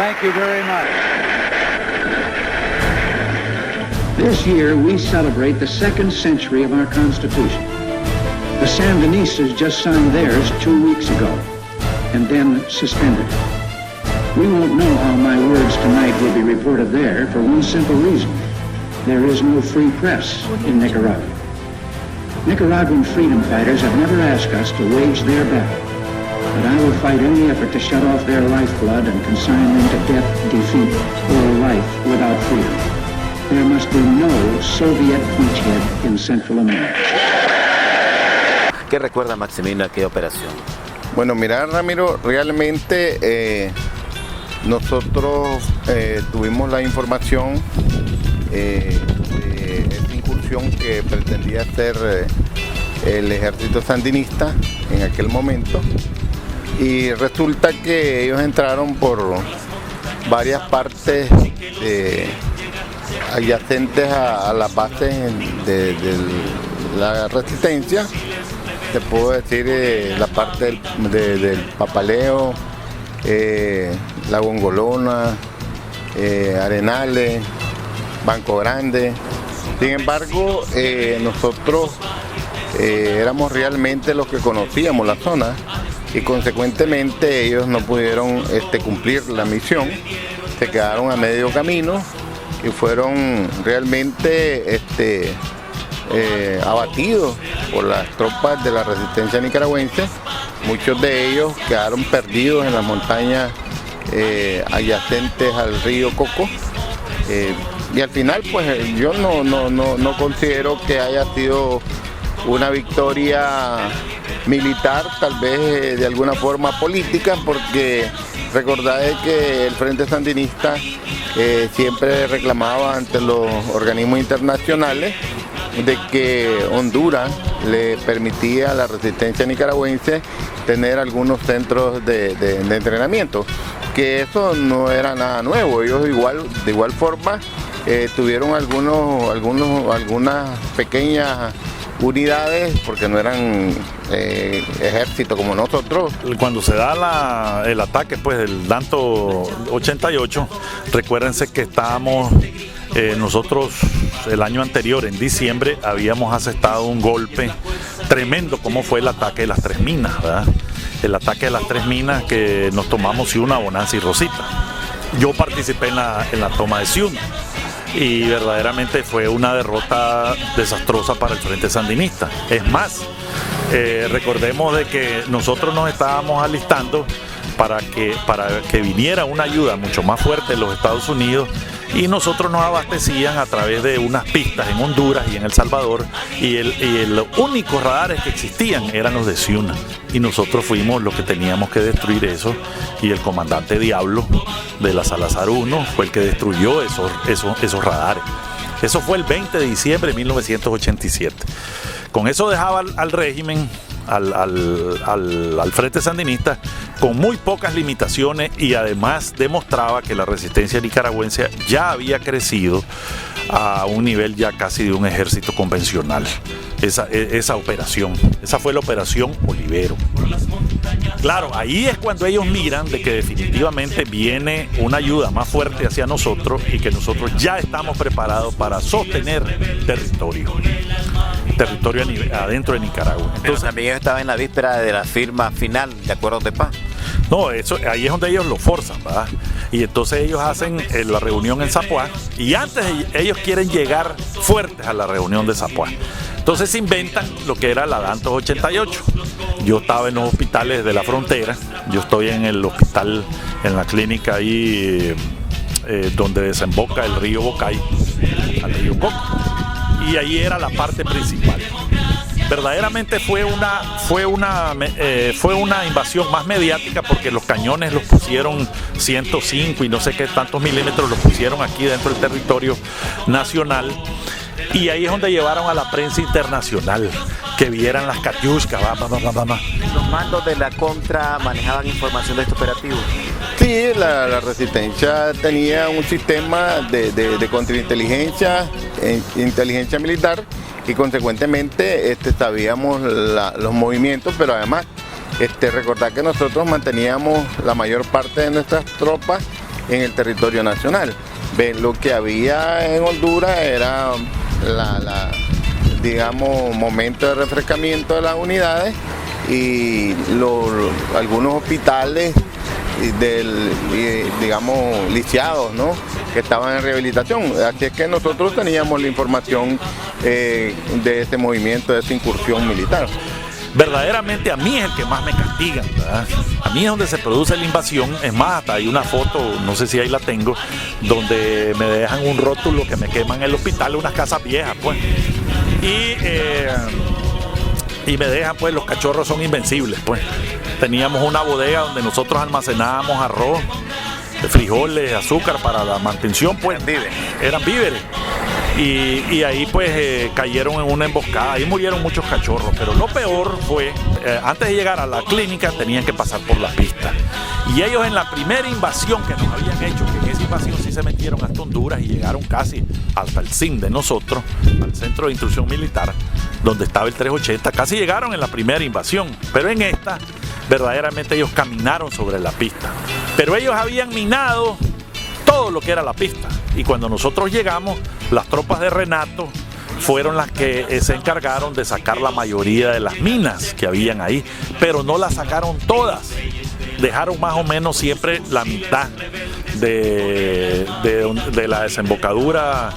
Thank you very much. This year we celebrate the second century of our Constitution. The Sandinistas just signed theirs 2 weeks ago and then suspended it. We won't know how my words tonight will be reported there for one simple reason. There is no free press in Nicaragua. Nicaraguan freedom fighters have never asked us to wage their battle, but I will fight any effort to shut off their lifeblood and consign them to death, defeat, or a life without freedom. There must be no Soviet beachhead in Central America. ¿Qué recuerda Maximino de aquella operación? Bueno, mira, Ramiro, realmente nosotros tuvimos la información de esta incursión que pretendía hacer el ejército sandinista en aquel momento, y resulta que ellos entraron por varias partes adyacentes a las bases de la resistencia. Te puedo decir la parte del Papaleo, La Gongolona, Arenales, Banco Grande. Sin embargo, nosotros éramos realmente los que conocíamos la zona y consecuentemente ellos no pudieron cumplir la misión, se quedaron a medio camino y fueron realmente abatidos por las tropas de la resistencia nicaragüense. Muchos de ellos quedaron perdidos en las montañas adyacentes al río Coco, y al final pues yo no considero que haya sido una victoria militar, tal vez de alguna forma política, porque recordad que el Frente Sandinista siempre reclamaba ante los organismos internacionales de que Honduras le permitía a la resistencia nicaragüense tener algunos centros de entrenamiento, que eso no era nada nuevo. Ellos de igual forma tuvieron algunas pequeñas unidades, porque no eran ejército como nosotros. Cuando se da el ataque pues del Danto 88, recuérdense que estábamos nosotros el año anterior, en diciembre, habíamos asestado un golpe tremendo como fue el ataque de las Tres Minas, ¿verdad? El ataque de las Tres Minas, que nos tomamos Ciuna, Bonanza y Rosita. Yo participé en la toma de Ciuna y verdaderamente fue una derrota desastrosa para el Frente Sandinista. Es más, recordemos de que nosotros nos estábamos alistando para que viniera una ayuda mucho más fuerte de los Estados Unidos, y nosotros nos abastecían a través de unas pistas en Honduras y en El Salvador, y los únicos radares que existían eran los de Ciuna, y nosotros fuimos los que teníamos que destruir eso, y el comandante Diablo de la Salazar 1 fue el que destruyó esos radares. Eso fue el 20 de diciembre de 1987. Con eso dejaba al régimen, al Frente Sandinista, con muy pocas limitaciones, y además demostraba que la resistencia nicaragüense ya había crecido a un nivel ya casi de un ejército convencional. Esa operación, esa fue la operación Olivero. Claro, ahí es cuando ellos miran de que definitivamente viene una ayuda más fuerte hacia nosotros y que nosotros ya estamos preparados para sostener territorio adentro de Nicaragua. Entonces también ellos estaban en la víspera de la firma final de acuerdos de paz. No, ahí es donde ellos lo forzan, ¿verdad? Y entonces ellos hacen la reunión en Zapuá, y antes ellos quieren llegar fuertes a la reunión de Zapuá. Entonces se inventan lo que era la Dantos 88. Yo estaba en los hospitales de la frontera, yo estoy en el hospital, en la clínica ahí donde desemboca el río Bocay al río Coco, y ahí era la parte principal. Verdaderamente fue una invasión más mediática, porque los cañones los pusieron 105 y no sé qué tantos milímetros los pusieron aquí dentro del territorio nacional, y ahí es donde llevaron a la prensa internacional que vieran las Katiushkas. ¿Los mandos de la Contra manejaban información de este operativo? Sí, la resistencia tenía un sistema de contrainteligencia, inteligencia militar, y consecuentemente sabíamos los movimientos, pero además recordar que nosotros manteníamos la mayor parte de nuestras tropas en el territorio nacional. Lo que había en Honduras era digamos, momento de refrescamiento de las unidades y algunos hospitales digamos, lisiados, ¿no?, que estaban en rehabilitación. Así es que nosotros teníamos la información de ese movimiento, de esa incursión militar. Verdaderamente a mí es el que más me castigan, ¿verdad? A mí es donde se produce la invasión. Es más, hasta hay una foto, no sé si ahí la tengo, donde me dejan un rótulo que me queman en el hospital, unas casas viejas, pues. Y me dejan, pues, los cachorros son invencibles, pues. Teníamos una bodega donde nosotros almacenábamos arroz, frijoles, azúcar para la mantención, pues. Eran víveres. Y ahí pues cayeron en una emboscada, ahí murieron muchos cachorros, pero lo peor fue, antes de llegar a la clínica tenían que pasar por la pista. Y ellos en la primera invasión que nos habían hecho, que en esa invasión sí se metieron hasta Honduras y llegaron casi hasta el CIN de nosotros, al Centro de Instrucción Militar, donde estaba el 380, casi llegaron en la primera invasión, pero en esta verdaderamente ellos caminaron sobre la pista. Pero ellos habían minado todo lo que era la pista. Y cuando nosotros llegamos, las tropas de Renato fueron las que se encargaron de sacar la mayoría de las minas que habían ahí, pero no las sacaron todas. Dejaron más o menos siempre la mitad de la desembocadura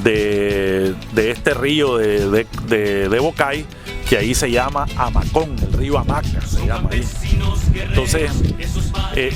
de este río de Bocay, que ahí se llama Amacón, el río Amaca se llama ahí. Entonces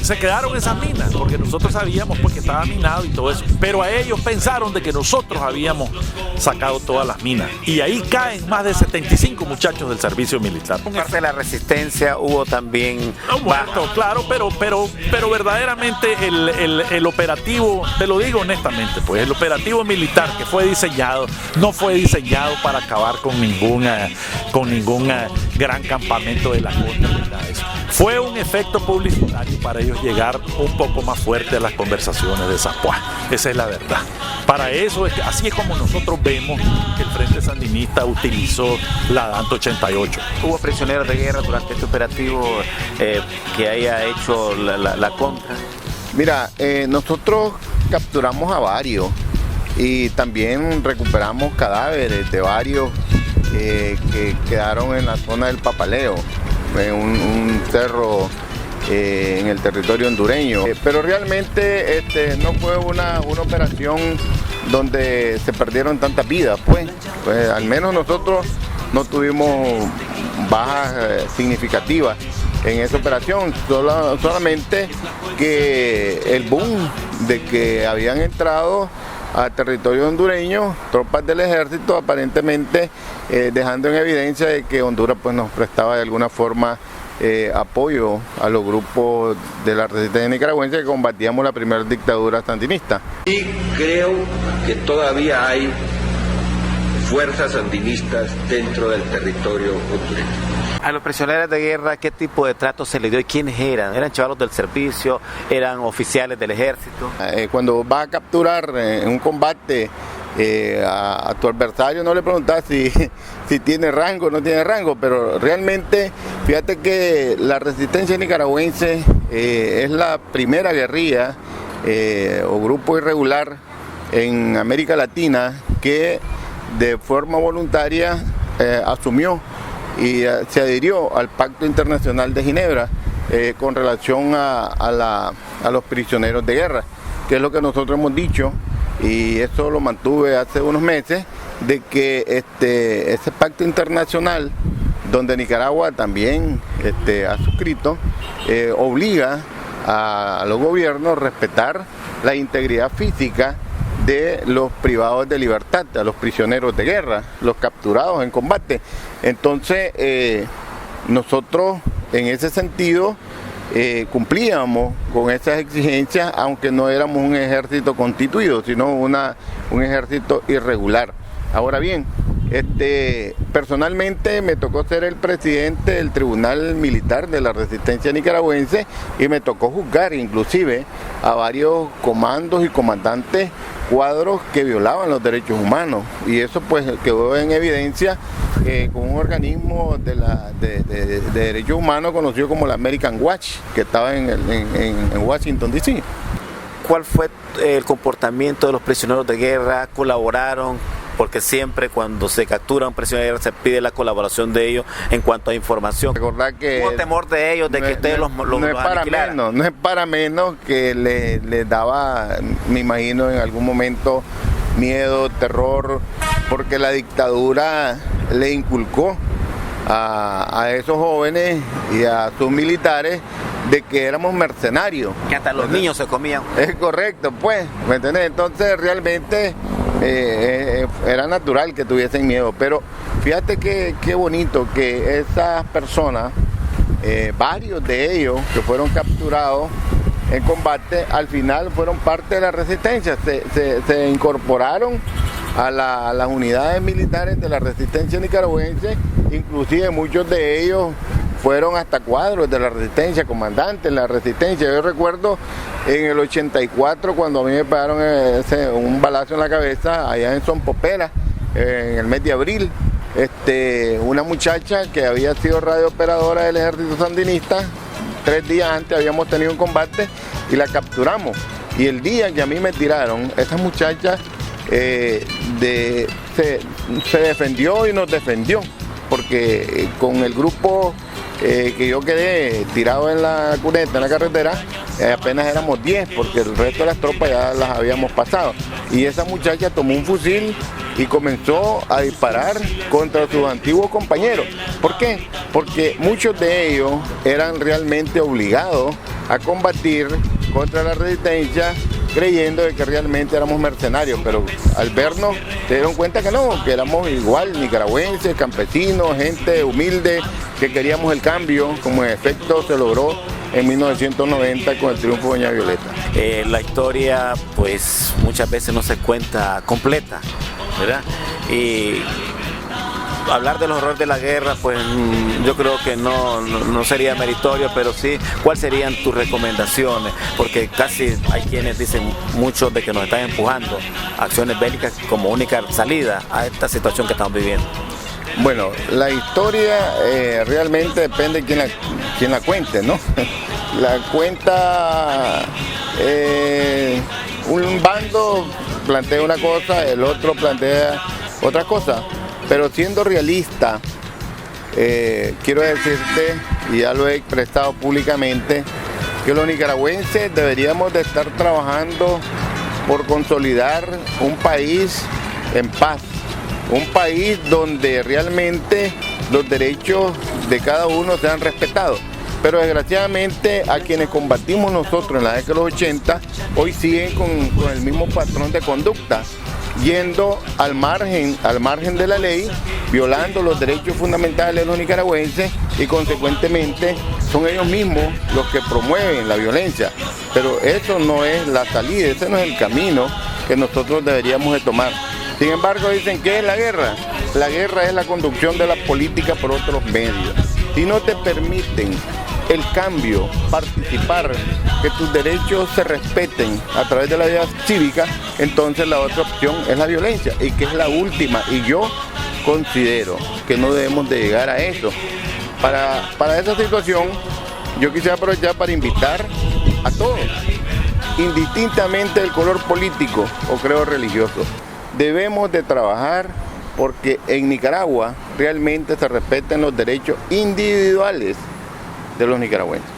se quedaron esas minas porque nosotros sabíamos pues que estaba minado y todo eso, pero a ellos pensaron de que nosotros habíamos sacado todas las minas y ahí caen más de 75 muchachos del servicio militar. Parte de la resistencia hubo también muertos, claro, pero verdaderamente el operativo, te lo digo honestamente, pues el operativo militar que fue diseñado no fue diseñado para acabar con ningún gran campamento de la costa ni nada de eso. Fue un efecto publicitario para ellos llegar un poco más fuerte a las conversaciones de Zapuá. Esa es la verdad. Para eso, así es como nosotros vemos que el Frente Sandinista utilizó la DANT 88. ¿Hubo prisioneros de guerra durante este operativo que haya hecho la contra? Mira, nosotros capturamos a varios y también recuperamos cadáveres de varios que quedaron en la zona del Papaleo, en un cerro en el territorio hondureño. Pero realmente no fue una operación donde se perdieron tantas vidas, pues al menos nosotros no tuvimos bajas significativas en esa operación, solamente que el boom de que habían entrado al territorio hondureño tropas del ejército, aparentemente dejando en evidencia de que Honduras pues nos prestaba de alguna forma apoyo a los grupos de la resistencia nicaragüense que combatíamos la primera dictadura sandinista. Y creo que todavía hay fuerzas sandinistas dentro del territorio hondureño. A los prisioneros de guerra, ¿qué tipo de trato se les dio y quiénes eran? ¿Eran chavalos del servicio? ¿Eran oficiales del ejército? Cuando vas a capturar en un combate a tu adversario, no le preguntas si tiene rango o no tiene rango, pero realmente fíjate que la resistencia nicaragüense es la primera guerrilla o grupo irregular en América Latina que de forma voluntaria asumió y se adhirió al Pacto Internacional de Ginebra con relación a los prisioneros de guerra, que es lo que nosotros hemos dicho, y eso lo mantuve hace unos meses, de que ese pacto internacional, donde Nicaragua también ha suscrito, obliga a los gobiernos a respetar la integridad física de los privados de libertad, a los prisioneros de guerra, los capturados en combate. Entonces, nosotros en ese sentido cumplíamos con esas exigencias, aunque no éramos un ejército constituido, sino un ejército irregular. Ahora bien, personalmente me tocó ser el presidente del Tribunal Militar de la Resistencia Nicaragüense y me tocó juzgar inclusive a varios comandos y comandantes cuadros que violaban los derechos humanos, y eso pues quedó en evidencia con un organismo de derechos humanos conocido como la American Watch, que estaba en Washington, D.C. ¿cuál fue el comportamiento de los prisioneros de guerra? ¿Colaboraron? Porque siempre cuando se captura un prisionero de guerra se pide la colaboración de ellos en cuanto a información. Recordar que ¿Hubo temor de ellos de que ustedes los aniquilaran? No es para menos que les daba, me imagino, en algún momento miedo, terror, porque la dictadura le inculcó a esos jóvenes y a sus militares de que éramos mercenarios. Que hasta los niños se comían. Es correcto, pues, ¿me entiendes? Entonces realmente era natural que tuviesen miedo, pero fíjate qué bonito que esas personas, varios de ellos que fueron capturados en combate, al final fueron parte de la resistencia, se incorporaron a las unidades militares de la resistencia nicaragüense, inclusive muchos de ellos fueron hasta cuadros de la resistencia, comandantes de la resistencia. Yo recuerdo en el 84 cuando a mí me pegaron un balazo en la cabeza allá en Son Popera, en el mes de abril, una muchacha que había sido radiooperadora del ejército sandinista, 3 días antes habíamos tenido un combate y la capturamos. Y el día que a mí me tiraron, esa muchacha se defendió y nos defendió, porque con el grupo que yo quedé tirado en la cuneta, en la carretera, apenas éramos 10, porque el resto de las tropas ya las habíamos pasado. Y esa muchacha tomó un fusil y comenzó a disparar contra sus antiguos compañeros. ¿Por qué? Porque muchos de ellos eran realmente obligados a combatir contra la resistencia, creyendo de que realmente éramos mercenarios, pero al vernos se dieron cuenta que no, que éramos igual nicaragüenses, campesinos, gente humilde, que queríamos el cambio, como en efecto se logró en 1990 con el triunfo de Doña Violeta. La historia pues muchas veces no se cuenta completa, ¿verdad? Y hablar de los horrores de la guerra, pues yo creo que no sería meritorio, pero sí, ¿cuáles serían tus recomendaciones? Porque casi hay quienes dicen, muchos de que nos están empujando acciones bélicas como única salida a esta situación que estamos viviendo. Bueno, la historia realmente depende de quién la cuente, ¿no? La cuenta un bando plantea una cosa, el otro plantea otra cosa. Pero siendo realista, quiero decirte, y ya lo he expresado públicamente, que los nicaragüenses deberíamos de estar trabajando por consolidar un país en paz, un país donde realmente los derechos de cada uno sean respetados. Pero desgraciadamente a quienes combatimos nosotros en la década de los 80, hoy siguen con el mismo patrón de conducta, yendo al margen de la ley, violando los derechos fundamentales de los nicaragüenses y consecuentemente son ellos mismos los que promueven la violencia. Pero eso no es la salida, ese no es el camino que nosotros deberíamos de tomar. Sin embargo, dicen, ¿qué es la guerra? La guerra es la conducción de la política por otros medios. Si no te permiten el cambio, participar, que tus derechos se respeten a través de la vida cívica, entonces la otra opción es la violencia, y que es la última, y yo considero que no debemos de llegar a eso. Para esa situación, yo quisiera aprovechar para invitar a todos, indistintamente del color político o credo religioso, debemos de trabajar porque en Nicaragua realmente se respeten los derechos individuales de los nicaragüenses.